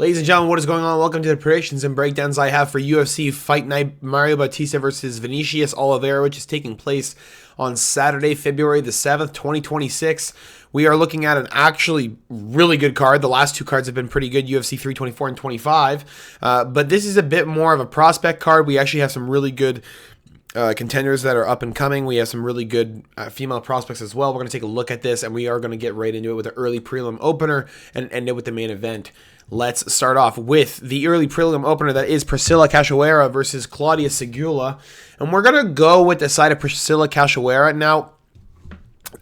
Ladies and gentlemen, what is going on? Welcome to the predictions and breakdowns I have for UFC Fight Night, Mario Bautista versus Vinicius Oliveira, which is taking place on Saturday, February the 7th, 2026. We are looking at an actually really good card. The last two cards have been pretty good, UFC 324 and 25. But this is a bit more of a prospect card. We actually have some really good contenders that are up and coming. We have some really good female prospects as well. We're going to take a look at this, and we are going to get right into it with an early prelim opener and end it with the main event. Let's start off with the early prelim opener that is Priscilla Cachoeira versus Claudia Segula. And we're going to go with the side of Priscilla Cachoeira. Now,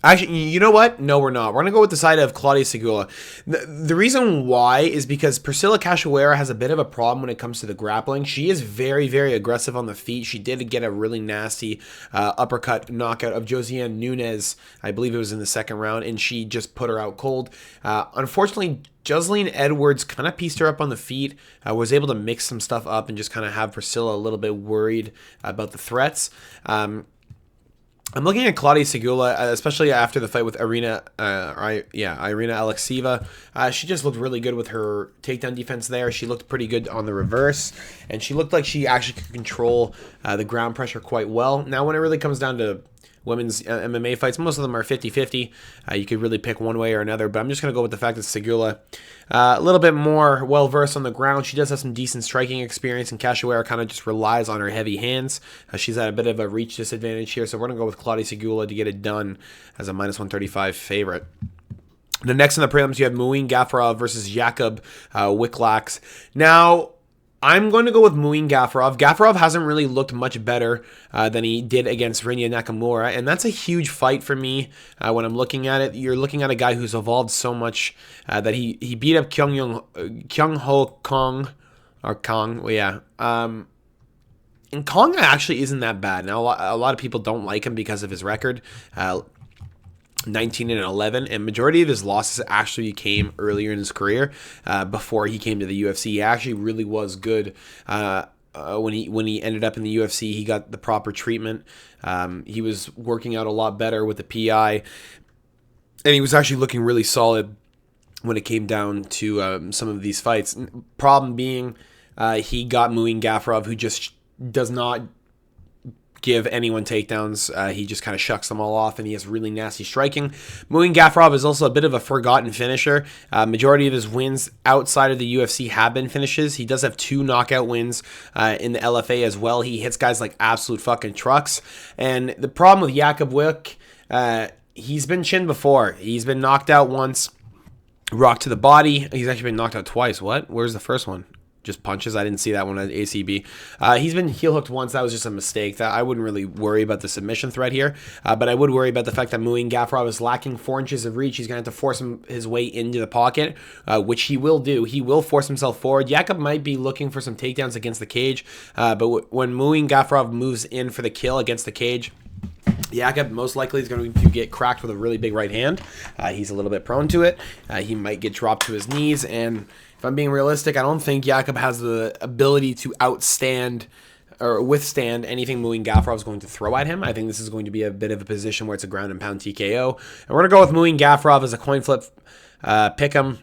actually, you know what? No, we're not. We're going to go with the side of Claudia Segula. The reason why is because Priscilla Cachoeira has a bit of a problem when it comes to the grappling. She is very, very aggressive on the feet. She did get a really nasty uppercut knockout of Josiane Nunes. I believe it was in the second round, and she just put her out cold. Unfortunately, Jocelyn Edwards kind of pieced her up on the feet, was able to mix some stuff up and just kind of have Priscilla a little bit worried about the threats. I'm looking at Claudia Segula, especially after the fight with Irina Alekseeva. She just looked really good with her takedown defense there. She looked pretty good on the reverse, and she looked like she actually could control the ground pressure quite well. Now, when it really comes down to women's MMA fights, most of them are 50-50. You could really pick one way or another, but I'm just going to go with the fact that Segula, a little bit more well-versed on the ground. She does have some decent striking experience, and Cachoeira kind of just relies on her heavy hands. She's at a bit of a reach disadvantage here, so we're going to go with Claudia Segula to get it done as a minus 135 favorite. The next in the prelims, you have Muin Gafurov versus Jakub Wiklax. Now, I'm going to go with Muin Gafurov. Gafurov hasn't really looked much better than he did against Rinya Nakamura, and that's a huge fight for me when I'm looking at it. You're looking at a guy who's evolved so much that he beat up Kyung Ho Kong, or Kong, well, yeah. And Kong actually isn't that bad. Now, a lot of people don't like him because of his record. 19-11, and majority of his losses actually came earlier in his career, before he came to the UFC. He actually really was good when he ended up in the UFC. He got the proper treatment. He was working out a lot better with the PI, and he was actually looking really solid when it came down to some of these fights. Problem being, he got Muin Gafurov, who just does not give anyone takedowns. He just kind of shucks them all off, and he has really nasty striking. Muin Gafurov is also a bit of a forgotten finisher. Majority of his wins outside of the UFC have been finishes. He does have 2 knockout wins in the LFA as well. He hits guys like absolute fucking trucks. And the problem with Jakub Wick, he's been chinned before. He's been knocked out once, rocked to the body. He's actually been knocked out twice. What? Where's the first one? Just punches. I didn't see that one at ACB. He's been heel hooked once. That was just a mistake. That I wouldn't really worry about the submission threat here, but I would worry about the fact that Muin Gafurov is lacking 4 inches of reach. He's going to have to force his way into the pocket, which he will do. He will force himself forward. Jakub might be looking for some takedowns against the cage, but when Muin Gafurov moves in for the kill against the cage, Jakub most likely is going to get cracked with a really big right hand. He's a little bit prone to it. He might get dropped to his knees, and if I'm being realistic, I don't think Jakub has the ability to outstand or withstand anything Muin Gafurov is going to throw at him. I think this is going to be a bit of a position where it's a ground and pound TKO. And we're going to go with Muin Gafurov as a coin flip pick'em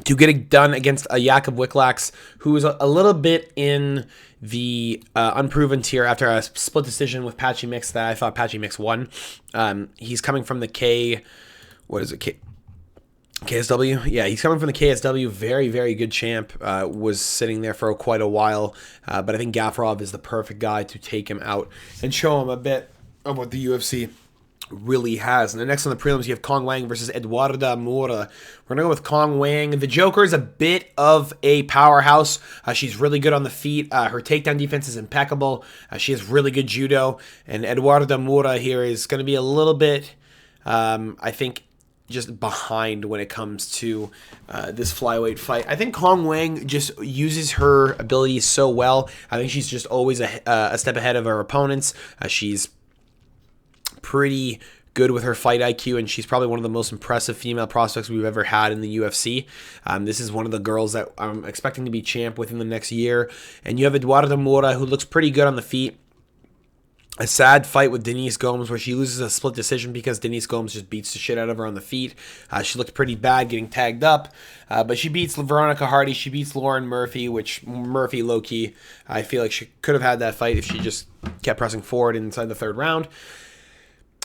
to get it done against a Jakub Wiklax, who is a little bit in the unproven tier after a split decision with Patchy Mix that I thought Patchy Mix won. He's coming from the KSW? Yeah, he's coming from the KSW. Very, very good champ. Was sitting there for quite a while. But I think Gafurov is the perfect guy to take him out and show him a bit of what the UFC really has. And the next on the prelims, you have Kong Wang versus Eduarda Moura. We're going to go with Kong Wang. The Joker is a bit of a powerhouse. She's really good on the feet. Her takedown defense is impeccable. She has really good judo. And Eduarda Moura here is going to be a little bit, I think, just behind when it comes to this flyweight fight. I think Kong Wang just uses her abilities so well. I think she's just always a step ahead of her opponents. She's pretty good with her fight IQ, and she's probably one of the most impressive female prospects we've ever had in the UFC. This is one of the girls that I'm expecting to be champ within the next year. And you have Eduarda Moura, who looks pretty good on the feet. a sad fight with Denise Gomes where she loses a split decision because Denise Gomes just beats the shit out of her on the feet. She looked pretty bad getting tagged up, but she beats Veronica Hardy. She beats Lauren Murphy, which Murphy, low-key, I feel like she could have had that fight if she just kept pressing forward inside the third round.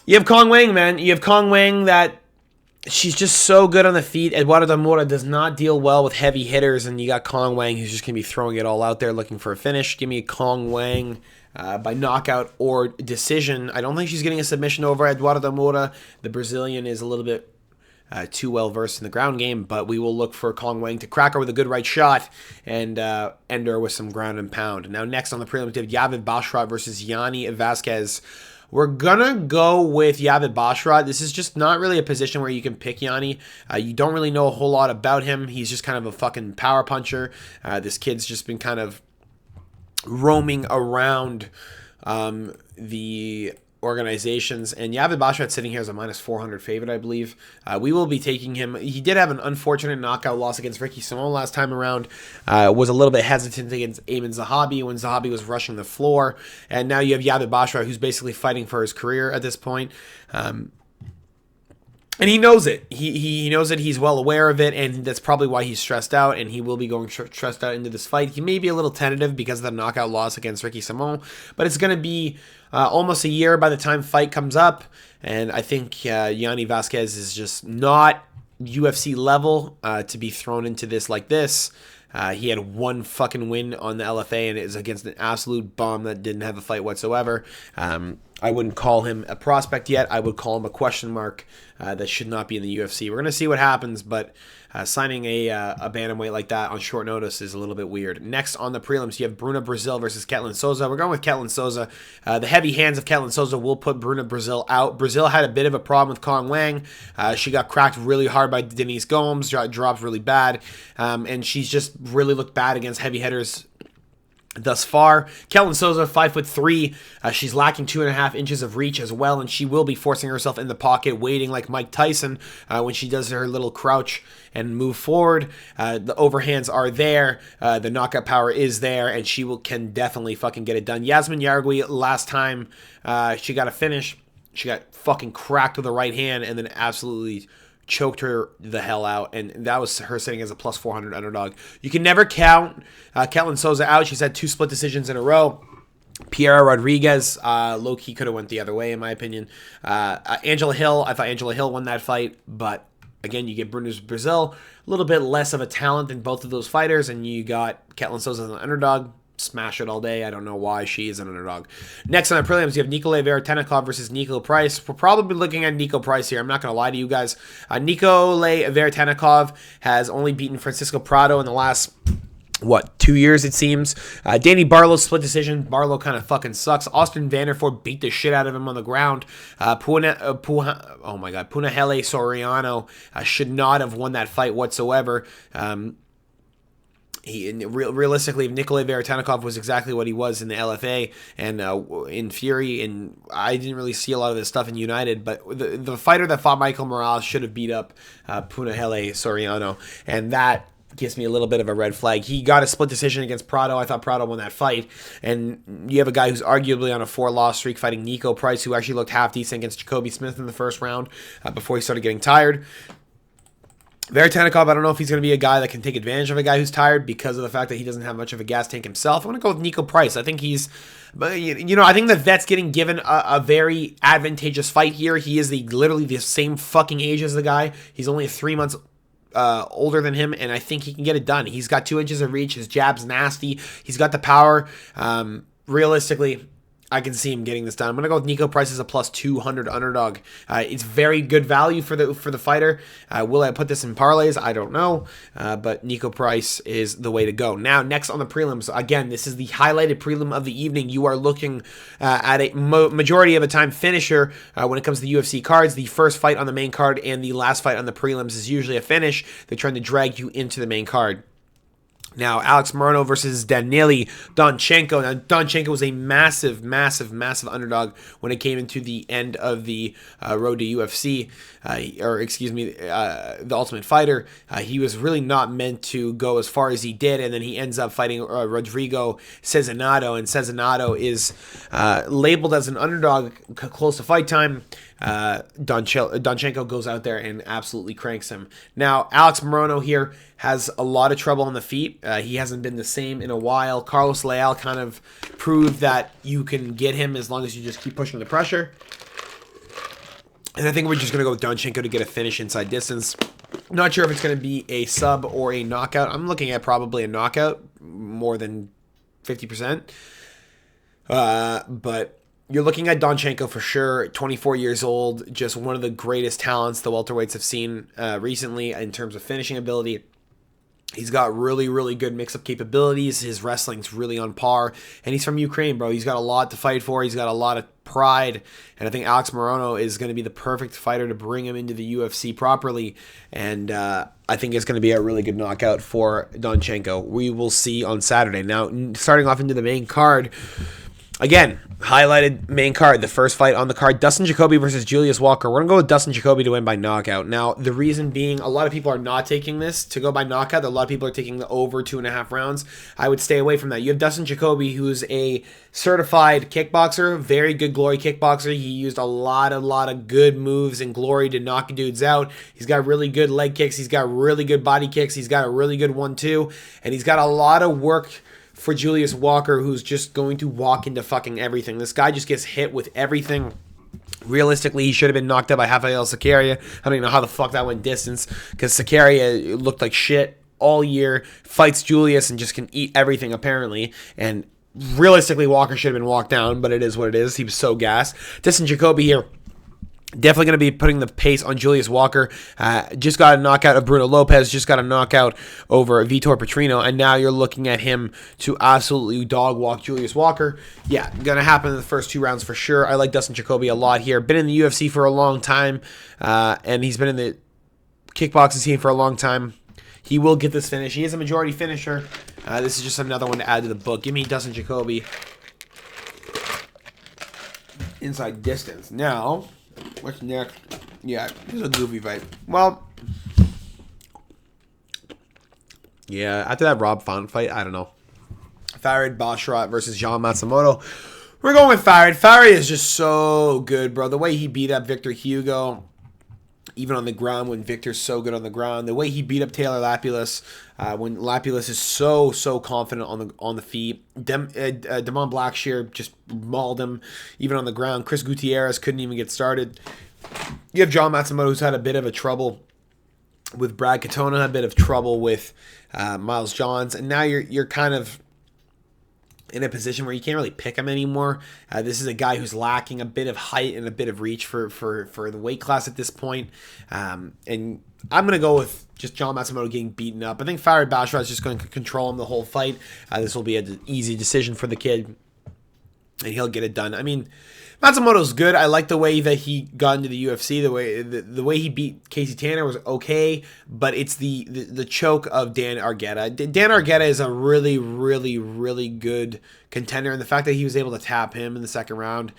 You have Kong Wang, man. You have Kong Wang that she's just so good on the feet. Eduardo Mora does not deal well with heavy hitters, and you got Kong Wang who's just going to be throwing it all out there looking for a finish. Give me a Kong Wang by knockout or decision. I don't think she's getting a submission over Eduardo Mora. The Brazilian is a little bit too well versed in the ground game, but we will look for Kong Wang to crack her with a good right shot and end her with some ground and pound. Now, next on the prelims, we have Yavid Bashrat versus Yanni Vasquez. We're going to go with Yavid Bashrat. This is just not really a position where you can pick Yanni. You don't really know a whole lot about him. He's just kind of a fucking power puncher. This kid's just been kind of roaming around the organizations, and Yavid Bashrat sitting here as a minus 400 favorite, I believe. We will be taking him. He did have an unfortunate knockout loss against Ricky Simon last time around. Was a little bit hesitant against Ayman Zahabi when Zahabi was rushing the floor, and now you have Yavid Bashrat who's basically fighting for his career at this point. And he knows it. He knows it. He's well aware of it, and that's probably why he's stressed out, and he will be going stressed out into this fight. He may be a little tentative because of the knockout loss against Ricky Simon, but it's going to be almost a year by the time fight comes up, and I think Yanni Vasquez is just not UFC level to be thrown into this like this. He had one fucking win on the LFA, and it was against an absolute bum that didn't have a fight whatsoever. I wouldn't call him a prospect yet. I would call him a question mark that should not be in the UFC. We're going to see what happens, but signing a bantamweight like that on short notice is a little bit weird. Next on the prelims, you have Bruna Brazil versus Ketlin Souza. We're going with Ketlin Souza. The heavy hands of Ketlin Souza will put Bruna Brazil out. Brazil had a bit of a problem with Kong Wang. She got cracked really hard by Denise Gomes, dropped really bad, and she's just really looked bad against heavy hitters thus far. Ketlin Souza, 5'3". She's lacking 2.5 inches of reach as well, and she will be forcing herself in the pocket, waiting like Mike Tyson when she does her little crouch and move forward. The overhands are there. The knockout power is there, and she can definitely fucking get it done. Yasmin Yargui, last time she got a finish, she got fucking cracked with the right hand and then absolutely choked her the hell out, and that was her sitting as a plus 400 underdog. You can never count Ketlin Souza out. She's had 2 split decisions in a row. Piera Rodriguez, low-key could have went the other way, in my opinion. Angela Hill, I thought Angela Hill won that fight, but again, you get Bruna Brazil, a little bit less of a talent than both of those fighters, and you got Ketlin Souza as an underdog. Smash it all day. I don't know why she is an underdog. Next on the prelims, you have Nikolay Veretennikov versus Nico Price. We're probably looking at Nico Price here. I'm not going to lie to you guys. Nikolay Veretennikov has only beaten Francisco Prado in the last 2 years, it seems. Danny Barlow split decision. Barlow kind of fucking sucks. Austin Vanderford beat the shit out of him on the ground. Punahele Soriano should not have won that fight whatsoever. Realistically, Nikolay Veretennikov was exactly what he was in the LFA and in Fury, and I didn't really see a lot of this stuff in United, but the fighter that fought Michael Morales should have beat up Punahele Soriano, and that gives me a little bit of a red flag. He got a split decision against Prado. I thought Prado won that fight, and you have a guy who's arguably on a 4-loss streak fighting Nico Price, who actually looked half decent against Jacoby Smith in the first round before he started getting tired. Veretennikov, I don't know if he's going to be a guy that can take advantage of a guy who's tired because of the fact that he doesn't have much of a gas tank himself. I'm going to go with Nico Price. I think he's, I think the vet's getting given a very advantageous fight here. He is literally the same fucking age as the guy. He's only 3 months older than him, and I think he can get it done. He's got 2 inches of reach. His jab's nasty. He's got the power. Realistically, I can see him getting this done. I'm going to go with Nico Price as a plus 200 underdog. It's very good value for the fighter. Will I put this in parlays? I don't know. But Nico Price is the way to go. Now, next on the prelims. Again, this is the highlighted prelim of the evening. You are looking at a majority of the time finisher when it comes to the UFC cards. The first fight on the main card and the last fight on the prelims is usually a finish. They're trying to drag you into the main card. Now, Alex Morono versus Danily Donchenko. Now, Donchenko was a massive, massive, massive underdog when it came into the end of the road to UFC, the Ultimate Fighter. He was really not meant to go as far as he did, and then he ends up fighting Rodrigo Cezinado, and Cezinado is labeled as an underdog close to fight time. Donchenko goes out there and absolutely cranks him. Now, Alex Morono here has a lot of trouble on the feet. He hasn't been the same in a while. Carlos Leal kind of proved that you can get him as long as you just keep pushing the pressure. And I think we're just going to go with Donchenko to get a finish inside distance. Not sure if it's going to be a sub or a knockout. I'm looking at probably a knockout, more than 50%. But you're looking at Donchenko for sure, 24 years old, just one of the greatest talents the welterweights have seen recently in terms of finishing ability. He's got really, really good mix-up capabilities. His wrestling's really on par. And he's from Ukraine, bro. He's got a lot to fight for. He's got a lot of pride. And I think Alex Morono is going to be the perfect fighter to bring him into the UFC properly. And I think it's going to be a really good knockout for Donchenko. We will see on Saturday. Now, starting off into the main card, again, highlighted main card, the first fight on the card, Dustin Jacoby versus Julius Walker. We're going to go with Dustin Jacoby to win by knockout. Now, the reason being, a lot of people are not taking this to go by knockout. A lot of people are taking the over 2.5 rounds. I would stay away from that. You have Dustin Jacoby, who's a certified kickboxer, very good Glory kickboxer. He used a lot of good moves in Glory to knock dudes out. He's got really good leg kicks. He's got really good body kicks. He's got a really good 1-2. And he's got a lot of work for Julius Walker, who's just going to walk into fucking everything. This guy just gets hit with everything. Realistically, he should have been knocked out by Rafael Sakaria. I don't even know how the fuck that went distance, because Sakaria looked like shit all year, fights Julius and just can eat everything apparently, and realistically Walker should have been walked down, but it is what it is. He was so gassed. Dustin Jacoby here, definitely going to be putting the pace on Julius Walker. Just got a knockout of Bruno Lopez. Just got a knockout over Vitor Petrino. And now you're looking at him to absolutely dog walk Julius Walker. Yeah, going to happen in the first 2 rounds for sure. I like Dustin Jacoby a lot here. Been in the UFC for a long time. And he's been in the kickboxing scene for a long time. He will get this finish. He is a majority finisher. This is just another one to add to the book. Give me Dustin Jacoby inside distance. Now, what's next? Yeah, this is a goofy fight. Well, yeah, after that Rob Font fight, I don't know. Farid Basharat versus Jean Matsumoto. We're going with Farid. Farid is just so good, bro. The way he beat up Victor Hugo, even on the ground, when Victor's so good on the ground. The way he beat up Taylor Lapilus, when Lapilus is so confident on the feet. Damon Blackshear just mauled him, even on the ground. Chris Gutierrez couldn't even get started. You have John Matsumoto, who's had a bit of a trouble with Brad Katona, a bit of trouble with Miles Johns, and now you're kind of in a position where you can't really pick him anymore. This is a guy who's lacking a bit of height and a bit of reach for the weight class at this point. And I'm going to go with just John Matsumoto getting beaten up. I think Farid Basharat is just going to control him the whole fight. This will be an easy decision for the kid, and he'll get it done. I mean, Matsumoto's good. I like the way that he got into the UFC. The way he beat Casey Tanner was okay, but it's the choke of Dan Argueta. Dan Argueta is a really, really, really good contender, and the fact that he was able to tap him in the second round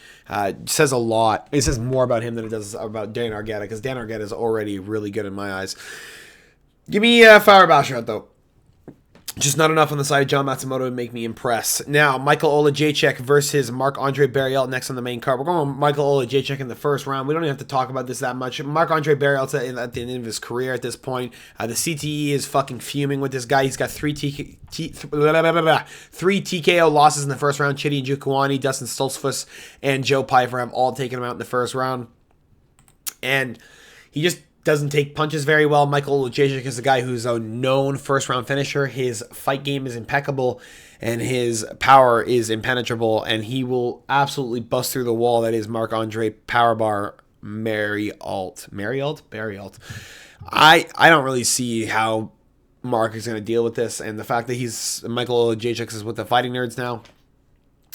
says a lot. It says more about him than it does about Dan Argueta, because Dan Argueta is already really good in my eyes. Give me Farid Basharat, though. Just not enough on the side of John Matsumoto to make me impress. Now, Michael Olajaychuk versus Marc-Andre Barriault next on the main card. We're going with Michael Olajaychuk in the first round. We don't even have to talk about this that much. Marc-Andre Barriault's at the end of his career at this point. The CTE is fucking fuming with this guy. He's got three TKO losses in the first round. Chidi Njokuani, Dustin Stoltzfus, and Joe Pyfer have all taken him out in the first round. And he just doesn't take punches very well. Michael Olajaychuk is a guy who's a known first-round finisher. His fight game is impeccable, and his power is impenetrable, and he will absolutely bust through the wall that is Marc-Andre Powerbar Barriault. I don't really see how Mark is going to deal with this, and the fact that Michael Olajaychuk is with the Fighting Nerds now,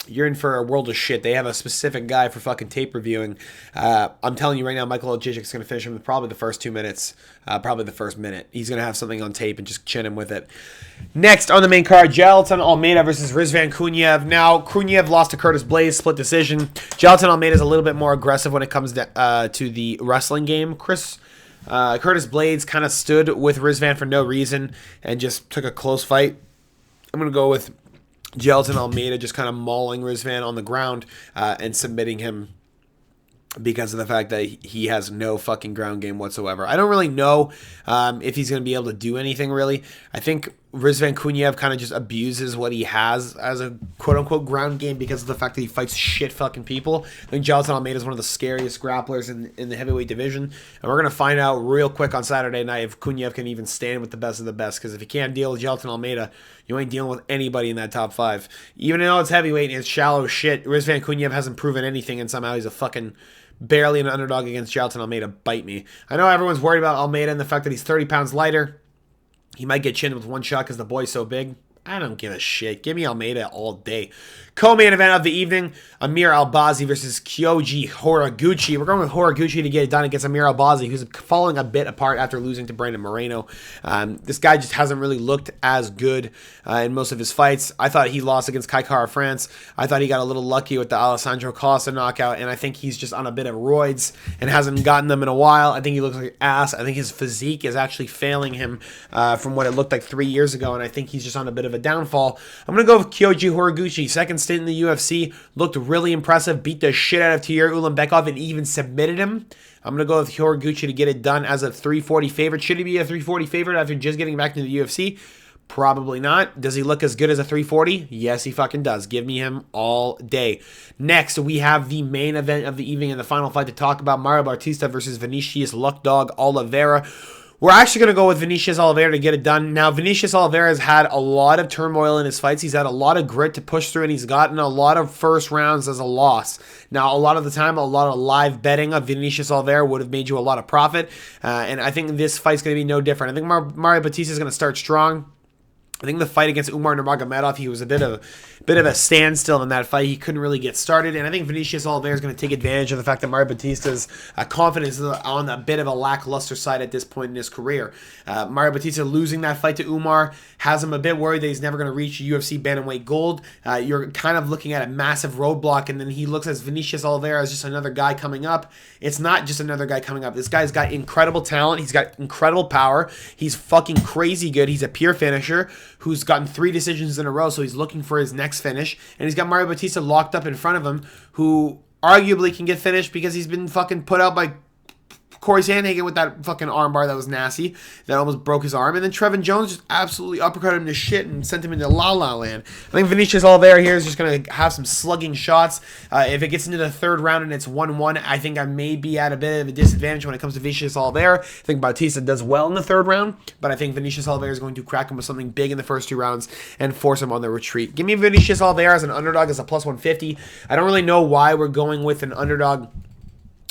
you're in for a world of shit. They have a specific guy for fucking tape reviewing. I'm telling you right now, Michael Ojicic's going to finish him with probably the first 2 minutes, probably the first minute. He's going to have something on tape and just chin him with it. Next on the main card, Jailton Almeida versus Rizvan Kuniev. Now, Kuniev lost to Curtis Blades, split decision. Jailton Almeida is a little bit more aggressive when it comes to the wrestling game. Curtis Blades kind of stood with Rizvan for no reason and just took a close fight. I'm going to go with Jailton Almeida just kind of mauling Rizvan on the ground and submitting him because of the fact that he has no fucking ground game whatsoever. I don't really know if he's going to be able to do anything, really. I think Rizvan Kuniev kind of just abuses what he has as a quote-unquote ground game because of the fact that he fights shit fucking people. I think Jailton Almeida is one of the scariest grapplers in the heavyweight division, and we're going to find out real quick on Saturday night if Kuniev can even stand with the best of the best, because if he can't deal with Jailton Almeida, you ain't dealing with anybody in that top 5. Even though it's heavyweight and it's shallow shit, Rizvan Kuniev hasn't proven anything, and somehow he's a fucking barely an underdog against Jailton Almeida. Bite me. I know everyone's worried about Almeida and the fact that he's 30 pounds lighter. He might get chinned with one shot because the boy's so big. I don't give a shit. Give me Almeida all day. Co-main event of the evening, Amir Albazi versus Kyoji Horiguchi. We're going with Horiguchi to get it done against Amir Albazi, who's falling a bit apart after losing to Brandon Moreno. This guy just hasn't really looked as good in most of his fights. I thought he lost against Kai Kara France. I thought he got a little lucky with the Alessandro Costa knockout, and I think he's just on a bit of roids and hasn't gotten them in a while. I think he looks like ass. I think his physique is actually failing him from what it looked like 3 years ago, and I think he's just on a bit of a downfall. I'm going to go with Kyoji Horiguchi. Second stint in the UFC, looked really impressive, beat the shit out of Tagir Ulanbekov and even submitted him. I'm going to go with Horiguchi to get it done as a 340 favorite. Should he be a 340 favorite after just getting back into the UFC? Probably not. Does he look as good as a 340? Yes, he fucking does. Give me him all day. Next, we have the main event of the evening and the final fight to talk about, Mario Bautista versus Vinicius Luck Dog Oliveira. We're actually going to go with Vinicius Oliveira to get it done. Now, Vinicius Oliveira has had a lot of turmoil in his fights. He's had a lot of grit to push through, and he's gotten a lot of first rounds as a loss. Now, a lot of the time, a lot of live betting of Vinicius Oliveira would have made you a lot of profit, and I think this fight's going to be no different. I think Mario Bautista is going to start strong. I think the fight against Umar Nurmagomedov, he was a bit of a standstill in that fight. He couldn't really get started, and I think Vinicius Oliveira is going to take advantage of the fact that Mario Bautista's confidence is on a bit of a lackluster side at this point in his career. Mario Bautista losing that fight to Umar has him a bit worried that he's never going to reach UFC bantamweight gold. You're kind of looking at a massive roadblock, and then he looks at Vinicius Oliveira as just another guy coming up. It's not just another guy coming up. This guy's got incredible talent. He's got incredible power. He's fucking crazy good. He's a pure finisher who's gotten 3 decisions in a row, so he's looking for his next finish. And he's got Mario Bautista locked up in front of him, who arguably can get finished because he's been fucking put out by Corey Sandhagen with that fucking armbar that was nasty, that almost broke his arm. And then Trevin Jones just absolutely uppercutted him to shit and sent him into La La Land. I think Vinicius Oliveira here is just going to have some slugging shots. If it gets into the 3rd round and it's 1-1, I think I may be at a bit of a disadvantage when it comes to Vinicius Oliveira. I think Bautista does well in the 3rd round, but I think Vinicius Oliveira is going to crack him with something big in the first 2 rounds and force him on the retreat. Give me Vinicius Oliveira as an underdog as a plus 150. I don't really know why we're going with an underdog.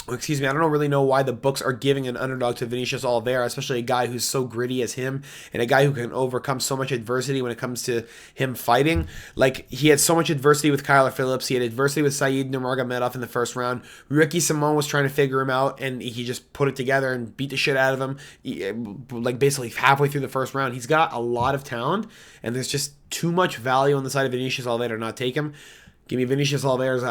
I don't really know why the books are giving an underdog to Vinicius Oliveira, especially a guy who's so gritty as him and a guy who can overcome so much adversity when it comes to him fighting. Like, he had so much adversity with Kyler Phillips. He had adversity with Saeed Nurmagomedov in the 1st round. Ricky Simon was trying to figure him out, and he just put it together and beat the shit out of him, like basically halfway through the 1st round. He's got a lot of talent, and there's just too much value on the side of Vinicius Oliveira to not take him. Give me Vinicius Oliveira's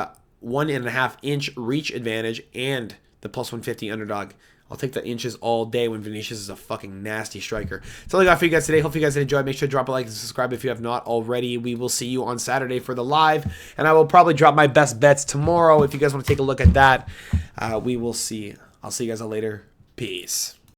1.5 inch reach advantage and the plus 150 underdog. I'll take the inches all day when Vinicius is a fucking nasty striker. That's all I got for you guys today. Hope you guys enjoyed. Make sure to drop a like and subscribe if you have not already. We will see you on Saturday for the live, and I will probably drop my best bets tomorrow if you guys want to take a look at that. We will see. I'll see you guys later. Peace.